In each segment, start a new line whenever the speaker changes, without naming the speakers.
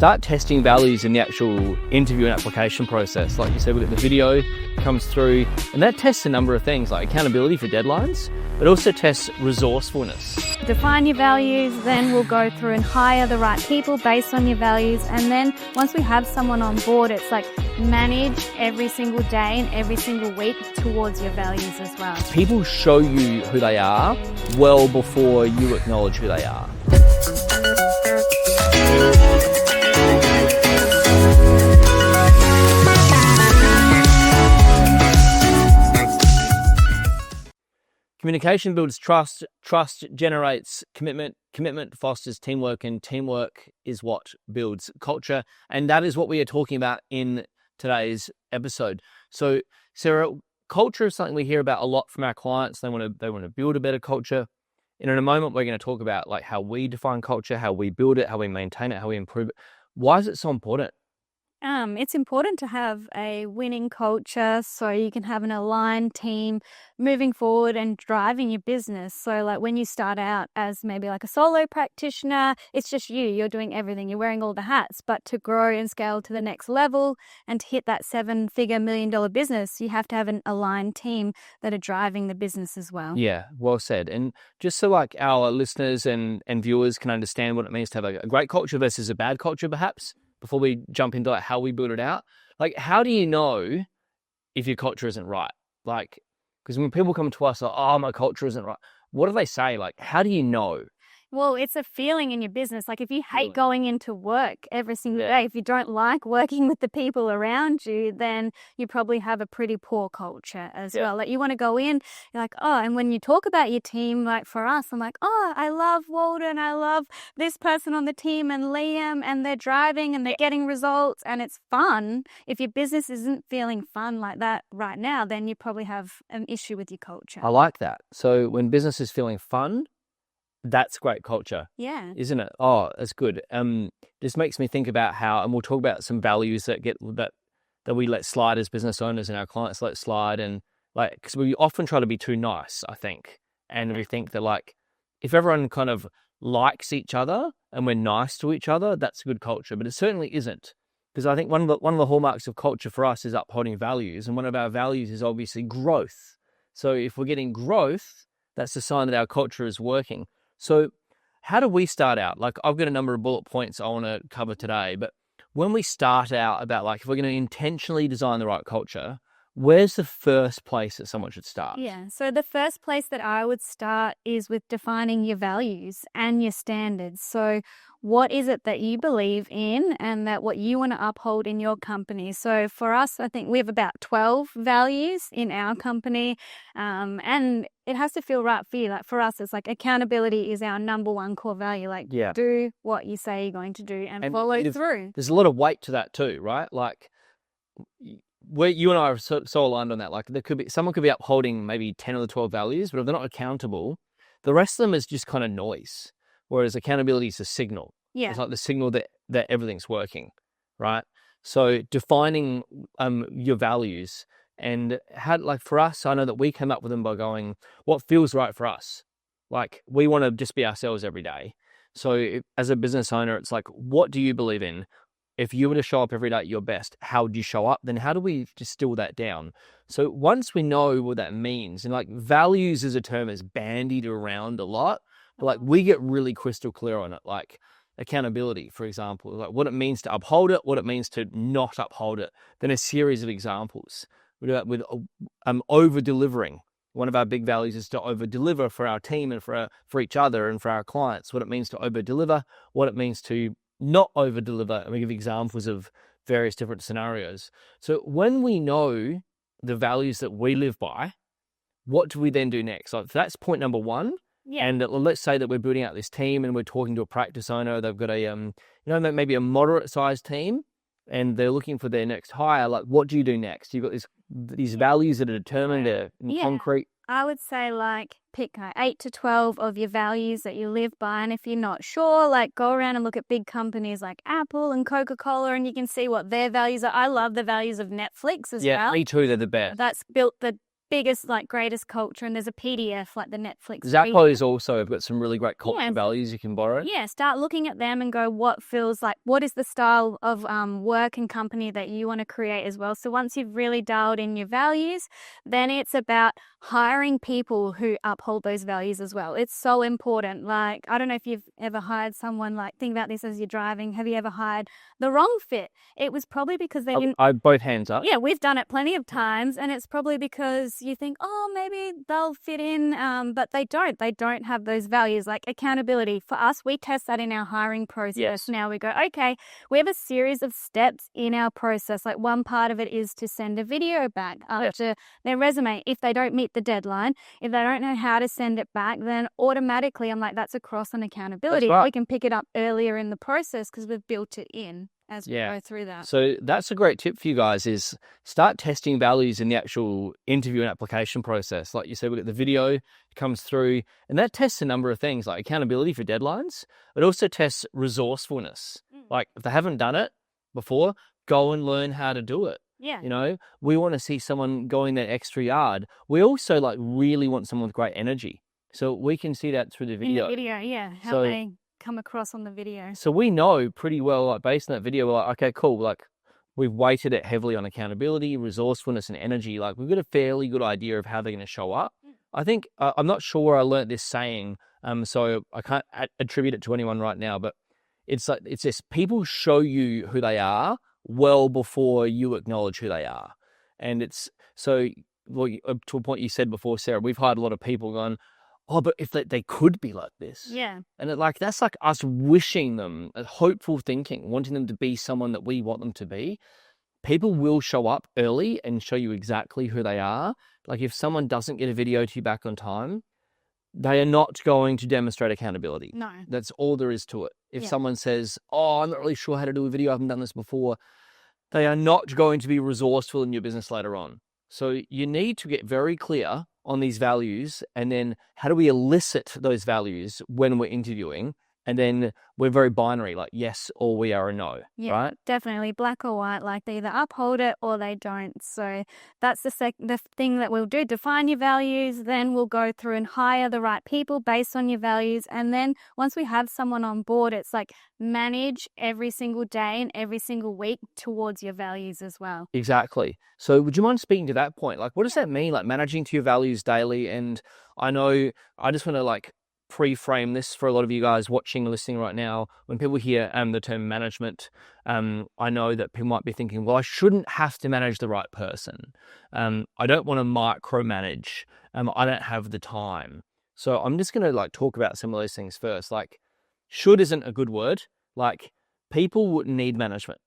start testing values in the actual interview and application process. Like you said, we get the video comes through, and that tests a number of things like accountability for deadlines, but also tests resourcefulness.
Define your values, then we'll go through and hire the right people based on your values. And then once we have someone on board, it's like manage every single day and every single week towards your values as well.
People show you who they are well before you acknowledge who they are. Communication builds trust, trust generates commitment, commitment fosters teamwork, and teamwork is what builds culture. And that is what we are talking about in today's episode. So, Sarah, culture is something we hear about a lot from our clients. They want to build a better culture. And in a moment, we're going to talk about like how we define culture, how we build it, how we maintain it, how we improve it. Why is it so important?
It's important to have a winning culture so you can have an aligned team moving forward and driving your business. So like when you start out as maybe like a solo practitioner, it's just you're doing everything, you're wearing all the hats. But to grow and scale to the next level and to hit that 7-figure $1 million business, you have to have an aligned team that are driving the business as well.
Yeah, well said. And just so like our listeners and viewers can understand what it means to have a great culture versus a bad culture, perhaps, before we jump into like how we build it out, like how do you know if your culture isn't right? Like, because when people come to us like, oh, my culture isn't right, what do they say? Like, how do you know?
Well, it's a feeling in your business. Like if you hate going into work every single day, if you don't like working with the people around you, then you probably have a pretty poor culture as well. Like you want to go in, you're like, oh, and when you talk about your team, like for us, I'm like, oh, I love Walden, I love this person on the team and Liam, and they're driving and they're getting results and it's fun. If your business isn't feeling fun like that right now, then you probably have an issue with your culture.
I like that. So when business is feeling fun, that's great culture.
Yeah.
Isn't it? Oh, that's good. This makes me think about how, and we'll talk about some values that we let slide as business owners and our clients let slide. And like, because we often try to be too nice, I think. And we think that like, if everyone kind of likes each other and we're nice to each other, that's good culture. But it certainly isn't. Because I think one of the hallmarks of culture for us is upholding values. And one of our values is obviously growth. So if we're getting growth, that's a sign that our culture is working. So how do we start out? Like I've got a number of bullet points I want to cover today, but when we start out about like, if we're going to intentionally design the right culture, where's the first place that someone should start?
Yeah, so the first place that I would start is with defining your values and your standards. So what is it that you believe in and that what you want to uphold in your company? So for us, I think we have about 12 values in our company, and it has to feel right for you. Like for us, it's like accountability is our number one core value. Like do what you say you're going to do and follow through.
There's a lot of weight to that too, right? Like where you and I are so aligned on that. Like someone could be upholding maybe 10 of the 12 values, but if they're not accountable, the rest of them is just kind of noise. Whereas accountability is a signal.
Yeah.
It's like the signal that everything's working, right? So defining your values and how, like for us, I know that we came up with them by going, what feels right for us? Like we want to just be ourselves every day. So as a business owner, it's like, what do you believe in? If you were to show up every day at your best, how would you show up? Then how do we distill that down? So once we know what that means, and like values as a term is bandied around a lot, but like we get really crystal clear on it, like accountability, for example, like what it means to uphold it, what it means to not uphold it, then a series of examples. We do that with over-delivering. One of our big values is to over-deliver for our team and for each other and for our clients. What it means to over-deliver, what it means to not over-deliver, and we give examples of various different scenarios. So when we know the values that we live by, what do we then do next? So that's point number one.
Yeah.
And let's say that we're building out this team and we're talking to a practice owner. They've got a, maybe a moderate sized team and they're looking for their next hire. Like, what do you do next? You've got these values that are determined in concrete.
I would say like pick 8 to 12 of your values that you live by. And if you're not sure, like go around and look at big companies like Apple and Coca-Cola and you can see what their values are. I love the values of Netflix as well.
Yeah, me too. They're the best.
That's built the biggest, like greatest culture, and there's a PDF like the Netflix.
Zappos also have got some really great culture values you can borrow.
Yeah, start looking at them and go, what is the style of work and company that you want to create as well. So once you've really dialed in your values, then it's about hiring people who uphold those values as well. It's so important. Like, I don't know if you've ever hired someone, like, think about this as you're driving. Have you ever hired the wrong fit? It was probably because they didn't.
Both hands up.
Yeah, we've done it plenty of times, and it's probably because you think, oh, maybe they'll fit in, but they don't. They don't have those values, like accountability. For us, we test that in our hiring process.
Yes.
Now we go, okay, we have a series of steps in our process. Like, one part of it is to send a video back after their resume. If they don't meet the deadline, if they don't know how to send it back, then automatically I'm like, that's a cross on accountability.
That's right.
We can pick it up earlier in the process because we've built it in as we go through that.
So that's a great tip for you guys, is start testing values in the actual interview and application process. Like you said, we got the video comes through, and that tests a number of things like accountability for deadlines. It also tests resourcefulness. Like, if they haven't done it before, go and learn how to do it.
Yeah.
You know, we want to see someone going that extra yard. We also like really want someone with great energy. So we can see that through the video.
In the video, yeah. How they come across on the video.
So we know pretty well, like based on that video, we're like, okay, cool. Like, we've weighted it heavily on accountability, resourcefulness, and energy. Like, we've got a fairly good idea of how they're going to show up. I think, I'm not sure where I learned this saying, so I can't attribute it to anyone right now, but it's like, it's this: people show you who they are well before you acknowledge who they are. And it's so, well, to a point you said before, Sarah, we've hired a lot of people going, oh, but if they could be like this.
Yeah.
And that's like us wishing them, hopeful thinking, wanting them to be someone that we want them to be. People will show up early and show you exactly who they are. Like, if someone doesn't get a video to you back on time, they are not going to demonstrate accountability.
No.
That's all there is to it. If someone says, oh, I'm not really sure how to do a video, I haven't done this before, they are not going to be resourceful in your business later on. So you need to get very clear on these values, and then how do we elicit those values when we're interviewing? And then we're very binary, like yes or we are a no, right?
Definitely black or white, like they either uphold it or they don't. So that's the thing that we'll do. Define your values, then we'll go through and hire the right people based on your values. And then once we have someone on board, it's like manage every single day and every single week towards your values as well.
Exactly. So would you mind speaking to that point? Like, what does that mean? Like, managing to your values daily? And I know I just want to like pre-frame this for a lot of you guys watching and listening right now. When people hear the term management, I know that people might be thinking, well, I shouldn't have to manage the right person. I don't want to micromanage. I don't have the time. So I'm just going to like talk about some of those things first. Like, should isn't a good word. Like, people would need management.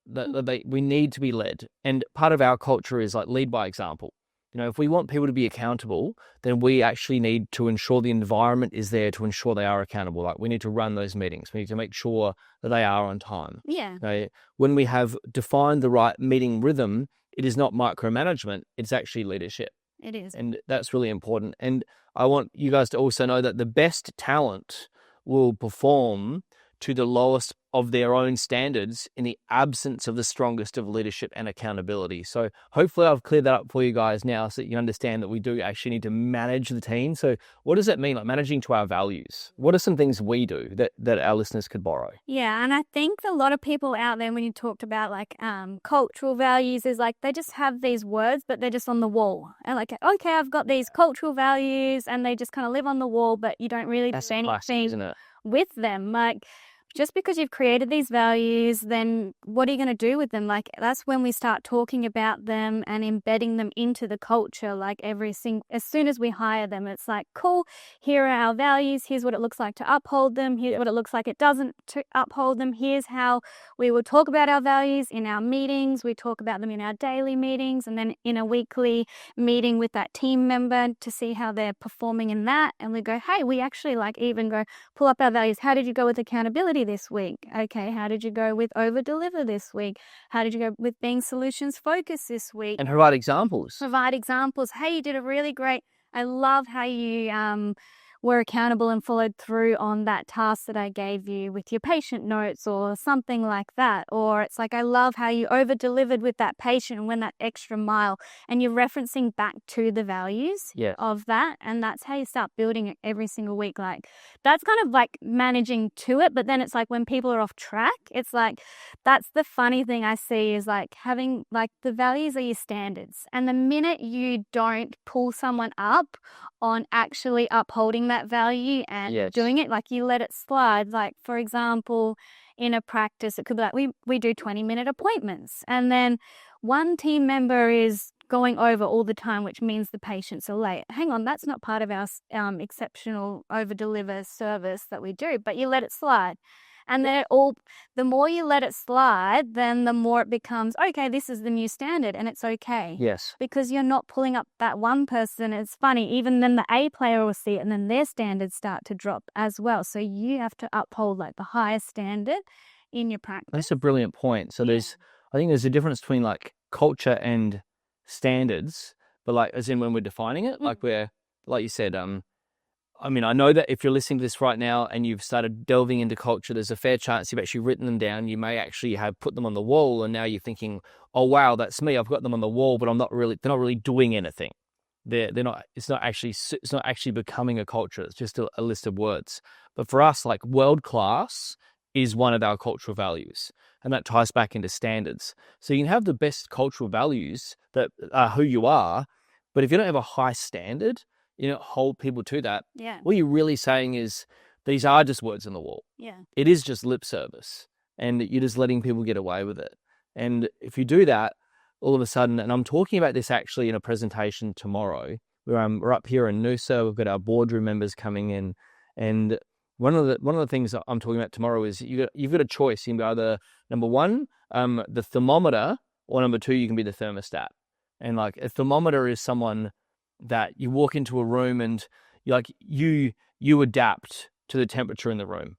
We need to be led. And part of our culture is like lead by example. You know, if we want people to be accountable, then we actually need to ensure the environment is there to ensure they are accountable. Like, we need to run those meetings. We need to make sure that they are on time.
Yeah.
Okay? When we have defined the right meeting rhythm, it is not micromanagement. It's actually leadership.
It is.
And that's really important. And I want you guys to also know that the best talent will perform to the lowest of their own standards in the absence of the strongest of leadership and accountability. So hopefully I've cleared that up for you guys now so that you understand that we do actually need to manage the team. So what does that mean, like managing to our values? What are some things we do that our listeners could borrow?
Yeah, and I think a lot of people out there, when you talked about like cultural values, is like they just have these words, but they're just on the wall. And like, okay, I've got these cultural values, and they just kind of live on the wall, but you don't really do anything,
isn't it,
with them. Like, just because you've created these values, then what are you going to do with them? Like, that's when we start talking about them and embedding them into the culture. Like, as soon as we hire them, it's like, cool, here are our values. Here's what it looks like to uphold them. Here's what it looks like it doesn't to uphold them. Here's how we will talk about our values in our meetings. We talk about them in our daily meetings, and then in a weekly meeting with that team member to see how they're performing in that. And we go, hey, we actually like even go pull up our values. How did you go with accountability this week? Okay, how did you go with over deliver this week? How did you go with being solutions focused this week?
And provide examples.
Hey, you did a really great, I love how you were accountable and followed through on that task that I gave you with your patient notes or something like that. Or it's like, I love how you over-delivered with that patient and went that extra mile, and you're referencing back to the values of that. And that's how you start building it every single week. Like, that's kind of like managing to it. But then it's like when people are off track, it's like, that's the funny thing I see is like having like the values are your standards. And the minute you don't pull someone up on actually upholding that value and doing it, like you let it slide. Like, for example, in a practice, it could be like we do 20-minute appointments, and then one team member is going over all the time, which means the patients are late. Hang on, that's not part of our exceptional over-deliver service that we do, but you let it slide. And then the more you let it slide, then the more it becomes, okay, this is the new standard and it's okay.
Yes.
Because you're not pulling up that one person. It's funny, even then the A player will see it and then their standards start to drop as well. So you have to uphold like the highest standard in your practice.
That's a brilliant point. So I think there's a difference between like culture and standards, but like as in when we're defining it, like you said, I mean, I know that if you're listening to this right now and you've started delving into culture, there's a fair chance you've actually written them down. You may actually have put them on the wall, and now you're thinking, "Oh wow, that's me. I've got them on the wall, but they're not really doing anything. They're not. It's not actually becoming a culture. It's just a list of words." But for us, like world class is one of our cultural values, and that ties back into standards. So you can have the best cultural values that are who you are, but if you don't have a high standard, you don't hold people to that.
Yeah.
What you're really saying is these are just words on the wall.
Yeah.
It is just lip service, and you're just letting people get away with it. And if you do that, all of a sudden, and I'm talking about this actually in a presentation tomorrow, where we're up here in Noosa, we've got our boardroom members coming in, and one of the things that I'm talking about tomorrow is you've got a choice. You can be either number one, the thermometer, or number two, you can be the thermostat. And like a thermometer is someone that you walk into a room and you adapt to the temperature in the room.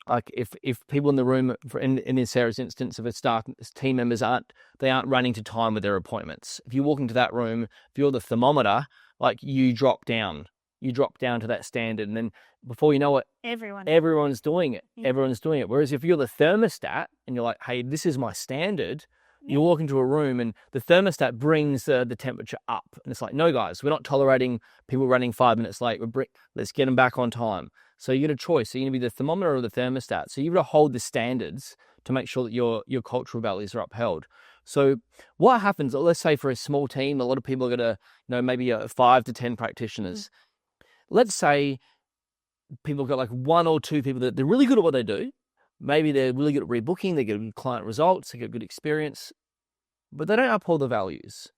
Like if people in the room, in Sarah's instance, if team members aren't running to time with their appointments. If you walk into that room, if you're the thermometer, like you drop down to that standard, and then before you know it, everyone's doing it. Yeah. Everyone's doing it. Whereas if you're the thermostat and you're like, hey, this is my standard. You walk into a room and the thermostat brings the temperature up. And it's like, no, guys, we're not tolerating people running 5 minutes late. Let's get them back on time. So you get a choice. So you're going to be the thermometer or the thermostat. So you've got to hold the standards to make sure that your cultural values are upheld. So what happens, let's say for a small team, a lot of people are going to, maybe 5 to 10 practitioners. Let's say people have got like 1 or 2 people that they're really good at what they do. Maybe they're really good at rebooking, they get good client results, they get good experience, but they don't uphold the values,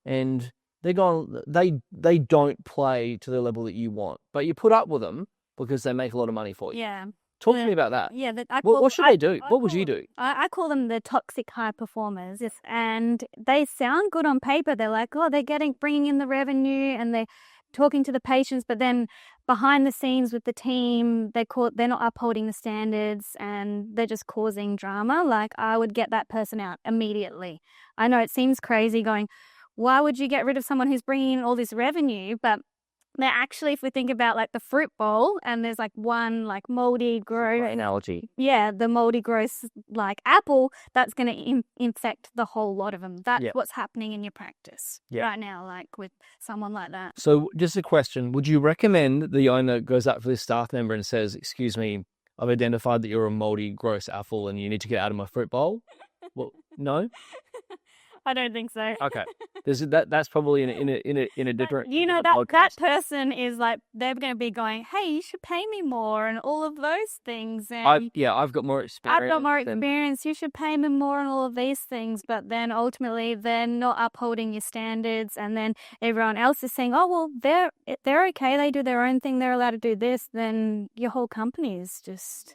and they don't play to the level that you want. But you put up with them because they make a lot of money for you.
Yeah.
Talk to me about that.
Yeah.
What should they do? What would you do?
I call them the toxic high performers. Yes, and they sound good on paper. They're like, oh, they're bringing in the revenue, and they're talking to the patients, but then behind the scenes with the team, they're not upholding the standards and they're just causing drama. Like, I would get that person out immediately. I know it seems crazy going, why would you get rid of someone who's bringing in all this revenue? But they're actually, if we think about like the fruit bowl, and there's like one like moldy, gross
analogy.
Yeah, the moldy, gross like apple, that's going to infect the whole lot of them. That's what's happening in your practice right now, like with someone like that.
So just a question, would you recommend the owner goes up for this staff member and says, excuse me, I've identified that you're a moldy, gross apple and you need to get out of my fruit bowl? Well, no?
I don't think so.
Okay, that's probably in a different.
That person is like, they're going to be going, hey, you should pay me more and all of those things. And
I've got more experience.
I've got more experience. You should pay me more and all of these things. But then ultimately, they're not upholding your standards, and then everyone else is saying, oh well, they're okay. They do their own thing. They're allowed to do this. Then your whole company is just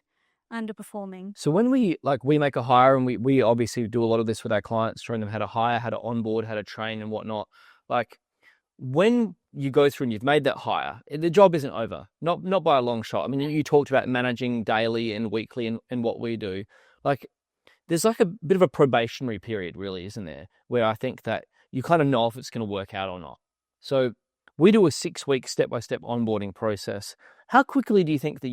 underperforming.
So when we make a hire, and we obviously do a lot of this with our clients, showing them how to hire, how to onboard, how to train and whatnot. Like when you go through and you've made that hire, the job isn't over, not by a long shot. I mean, you talked about managing daily and weekly and what we do. Like there's like a bit of a probationary period really, isn't there? Where I think that you kind of know if it's going to work out or not. So we do a 6-week step-by-step onboarding process. How quickly do you think that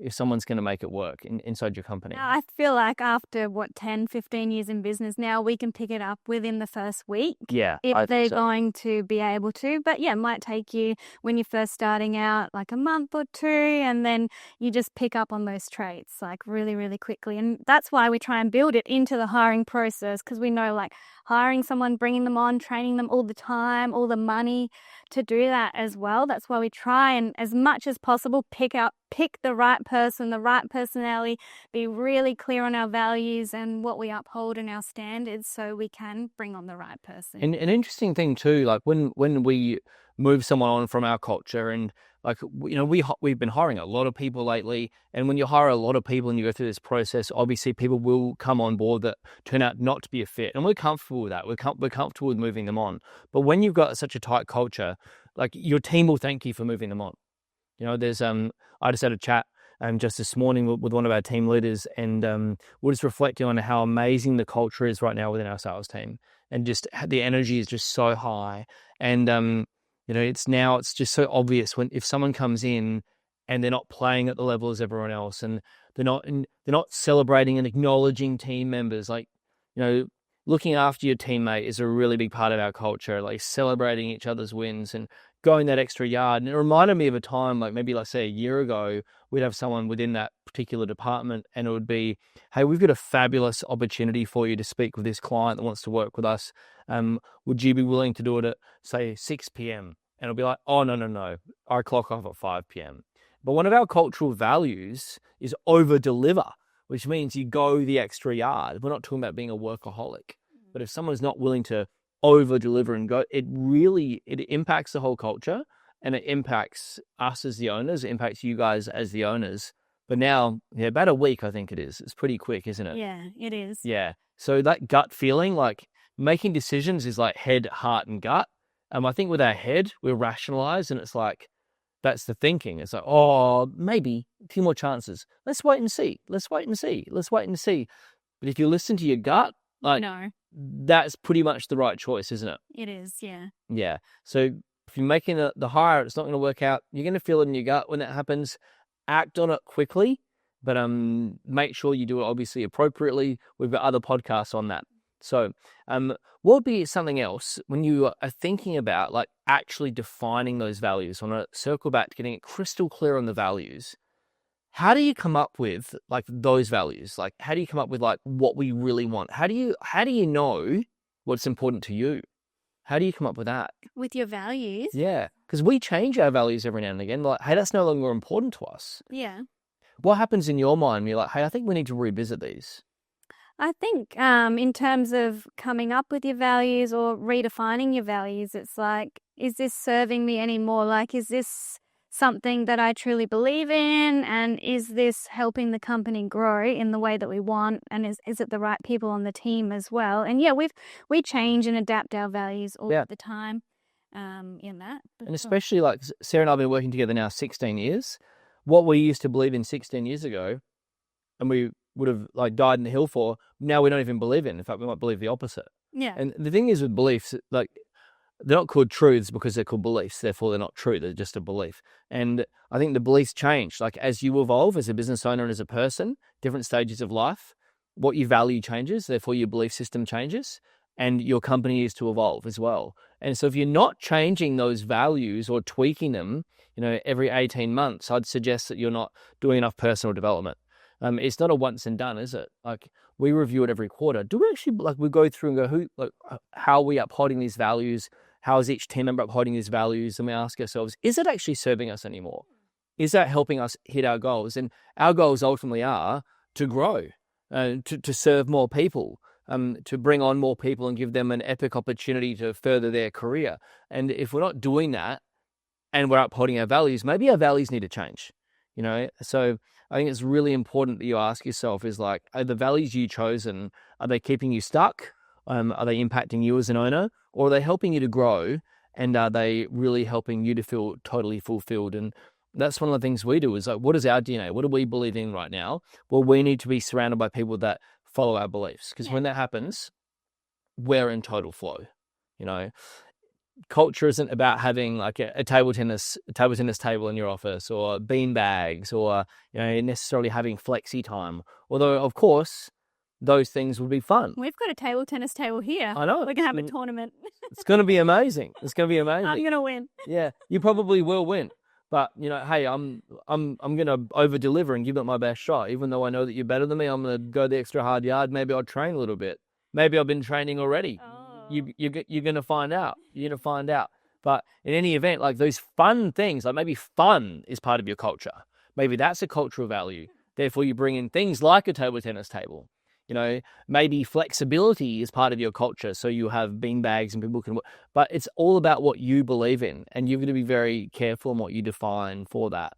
if someone's going to make it work inside your company?
Now, I feel like after 10, 15 years in business now, we can pick it up within the first week.
Yeah,
If
I think
they're
so.
going to be able to. But yeah, it might take you when you're first starting out like a month or two, and then you just pick up on those traits like really, really quickly. And that's why we try and build it into the hiring process, because we know like hiring someone, bringing them on, training them all the time, all the money to do that as well. That's why we try and as much as possible pick the right person, the right personality, be really clear on our values and what we uphold and our standards, so we can bring on the right person.
And an interesting thing too, like when we move someone on from our culture, and like, you know, we've been hiring a lot of people lately, and when you hire a lot of people and you go through this process, obviously people will come on board that turn out not to be a fit, and we're comfortable with that. We're comfortable with moving them on. But when you've got such a tight culture, like, your team will thank you for moving them on. You know, there's I just had a chat just this morning with one of our team leaders, and we're just reflecting on how amazing the culture is right now within our sales team, and just the energy is just so high. And you know, it's just so obvious if someone comes in and they're not playing at the level as everyone else, and they're not celebrating and acknowledging team members. Like, you know, looking after your teammate is a really big part of our culture, like celebrating each other's wins and going that extra yard. And it reminded me of a time, like maybe, let's say, a year ago, we'd have someone within that particular department, and it would be, hey, we've got a fabulous opportunity for you to speak with this client that wants to work with us. Would you be willing to do it at, say, 6 p.m.? And it'll be like, oh, no, I clock off at 5 p.m. But one of our cultural values is over deliver, which means you go the extra yard. We're not talking about being a workaholic, but if someone's not willing to over deliver and go, it impacts the whole culture, and it impacts us as the owners. It impacts you guys as the owners. But now, yeah, about a week, I think it is. It's pretty quick, isn't it?
Yeah, it is.
Yeah. So that gut feeling, like making decisions is like head, heart, and gut. I think with our head, we rationalize, and it's like, that's the thinking. It's like, oh, maybe a few more chances. Let's wait and see. Let's wait and see. Let's wait and see. But if you listen to your gut, like,
No,
that's pretty much the right choice, isn't it?
it is. Yeah.
Yeah. So if you're making the hire, it's not going to work out. You're going to feel it in your gut when that happens. Act on it quickly, but make sure you do it obviously appropriately. We've got other podcasts on that. So what would be something else when you are thinking about like actually defining those values? I want to circle back to getting it crystal clear on the values. How do you come up with like those values? Like, how do you come up with like what we really want? How do you know what's important to you? How do you come up with that?
With your values.
Yeah, because we change our values every now and again. Like, hey, that's no longer important to us.
Yeah.
What happens in your mind when you're like, hey, I think we need to revisit these?
I think in terms of coming up with your values or redefining your values, it's like, is this serving me anymore? Like, is this something that I truly believe in? And is this helping the company grow in the way that we want? And is it the right people on the team as well? And yeah, we change and adapt our values all the time in that.
And especially like Sarah and I have been working together now 16 years. What we used to believe in 16 years ago, and we would have like died in the hill for, now we don't even believe in. In fact, we might believe the opposite.
Yeah.
And the thing is with beliefs, like, they're not called truths because they're called beliefs. Therefore, they're not true. They're just a belief. And I think the beliefs change. Like, as you evolve as a business owner and as a person, different stages of life, what you value changes. Therefore, your belief system changes, and your company is to evolve as well. And so if you're not changing those values or tweaking them, you know, every 18 months, I'd suggest that you're not doing enough personal development. It's not a once and done, is it? Like, we review it every quarter. Do we actually, like, we go through and go, how are we upholding these values? How is each team member upholding these values? And we ask ourselves, is it actually serving us anymore? Is that helping us hit our goals? And our goals ultimately are to grow, to serve more people, to bring on more people and give them an epic opportunity to further their career. And if we're not doing that and we're upholding our values, maybe our values need to change, you know? So I think it's really important that you ask yourself is like, are the values you chosen, are they keeping you stuck? Are they impacting you as an owner, or are they helping you to grow? And are they really helping you to feel totally fulfilled? And that's one of the things we do is like, what is our DNA? What do we believe in right now? Well, we need to be surrounded by people that follow our beliefs. Because when that happens, we're in total flow, you know? culture isn't about having like a table tennis table in your office, or bean bags, or necessarily having flexi time. Although, of course, those things would be fun.
We've got a table tennis table here.
I know.
We're gonna have a tournament.
It's going to be amazing. It's going to be amazing.
I'm gonna win.
Yeah, you probably will win. But hey, I'm gonna over deliver and give it my best shot. Even though I know that you're better than me, I'm gonna go the extra hard yard. Maybe I'll train a little bit. Maybe I've been training already.
Oh.
You're gonna find out. You're gonna find out. But in any event, like those fun things, like maybe fun is part of your culture. Maybe that's a cultural value. Therefore, you bring in things like a table tennis table. Maybe flexibility is part of your culture. So you have bean bags and people can work. But it's all about what you believe in. And you're going to be very careful in what you define for that.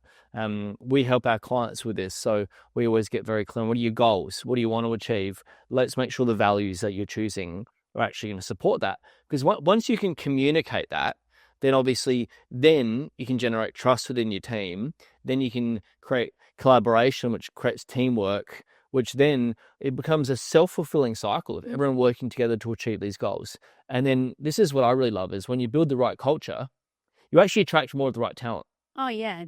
We help our clients with this. So we always get very clear. What are your goals? What do you want to achieve? Let's make sure the values that you're choosing are actually going to support that. Because once you can communicate that, then obviously then you can generate trust within your team. Then you can create collaboration, which creates teamwork, which then it becomes a self-fulfilling cycle of everyone working together to achieve these goals. And then this is what I really love is when you build the right culture, you actually attract more of the right talent.
Oh, yeah.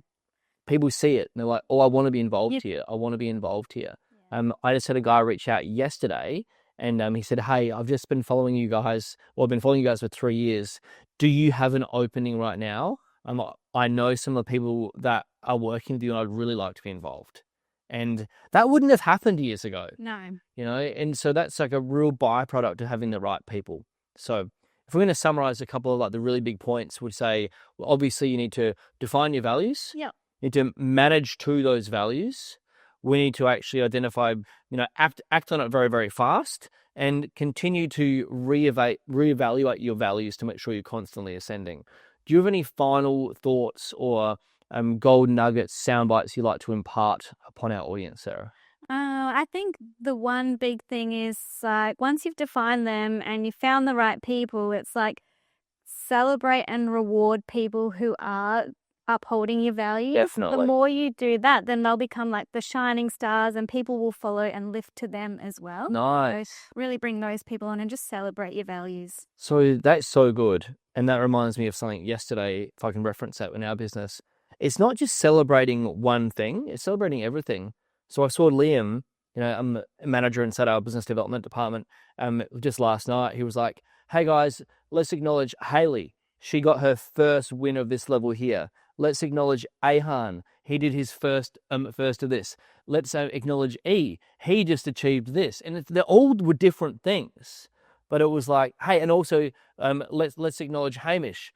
People see it and they're like, oh, I want to be involved here. I want to be involved here. Yeah. I just had a guy reach out yesterday and he said, hey, I've just been following you guys. Well, I've been following you guys for 3 years. Do you have an opening right now? I'm like, I know some of the people that are working with you and I'd really like to be involved. And that wouldn't have happened years ago.
No.
And so that's like a real byproduct of having the right people. So if we're going to summarize a couple of like the really big points, we'd say, well, obviously you need to define your values.
Yep.
You need to manage to those values. We need to actually identify, act on it very, very fast and continue to reevaluate your values to make sure you're constantly ascending. Do you have any final thoughts or gold nuggets, sound bites you'd like to impart upon our audience, Sarah?
I think the one big thing is like once you've defined them and you've found the right people, it's like celebrate and reward people who are upholding your values.
Definitely.
The more you do that, then they'll become like the shining stars and people will follow and lift to them as well.
Nice.
So really bring those people on and just celebrate your values.
So that's so good. And that reminds me of something yesterday, if I can reference that in our business. It's not just celebrating one thing, it's celebrating everything. So I saw Liam, I'm a manager inside our business development department, just last night. He was like, hey guys, let's acknowledge Haley. She got her first win of this level here. Let's acknowledge Ahan. He did his first of this. Let's acknowledge E. He just achieved this. And they all were different things. But it was like, hey, and also let's acknowledge Hamish.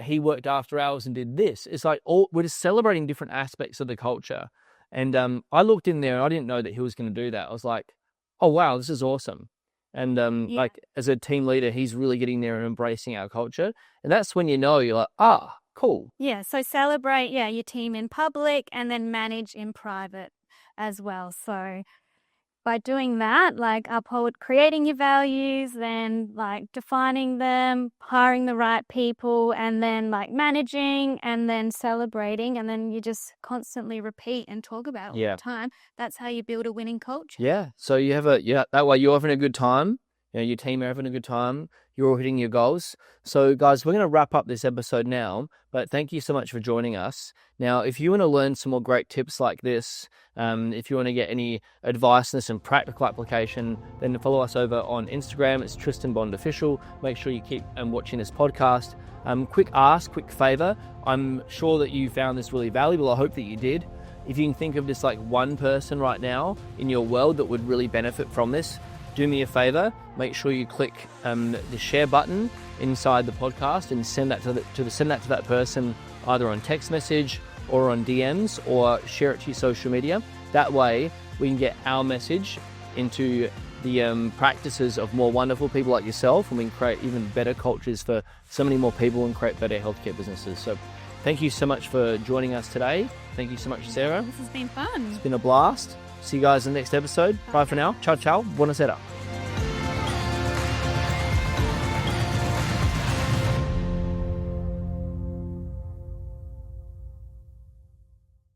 He worked after hours and did this. It's like we're just celebrating different aspects of the culture. And I looked in there and I didn't know that he was going to do that. I was like, oh, wow, this is awesome. And like as a team leader, he's really getting there and embracing our culture. And that's when you're like, cool.
Yeah, so celebrate your team in public and then manage in private as well. So by doing that, like uphold creating your values, then like defining them, hiring the right people, and then like managing and then celebrating, and then you just constantly repeat and talk about it all the time. That's how you build a winning culture.
Yeah. So you have that way you're having a good time. Your team are having a good time. You're all hitting your goals. So guys, we're going to wrap up this episode now, but thank you so much for joining us. Now, if you want to learn some more great tips like this, if you want to get any advice on this and practical application, then follow us over on Instagram. It's Tristan Bond Official. Make sure you keep watching this podcast. Quick favor. I'm sure that you found this really valuable. I hope that you did. If you can think of just like one person right now in your world that would really benefit from this, do me a favor, make sure you click the share button inside the podcast and send that to that person either on text message or on DMs, or share it to your social media. That way we can get our message into the practices of more wonderful people like yourself, and we can create even better cultures for so many more people and create better healthcare businesses. So thank you so much for joining us today. Thank you so much, Sarah.
This has been fun.
It's been a blast. See you guys in the next episode. Bye for now. Ciao, ciao. Buonasera.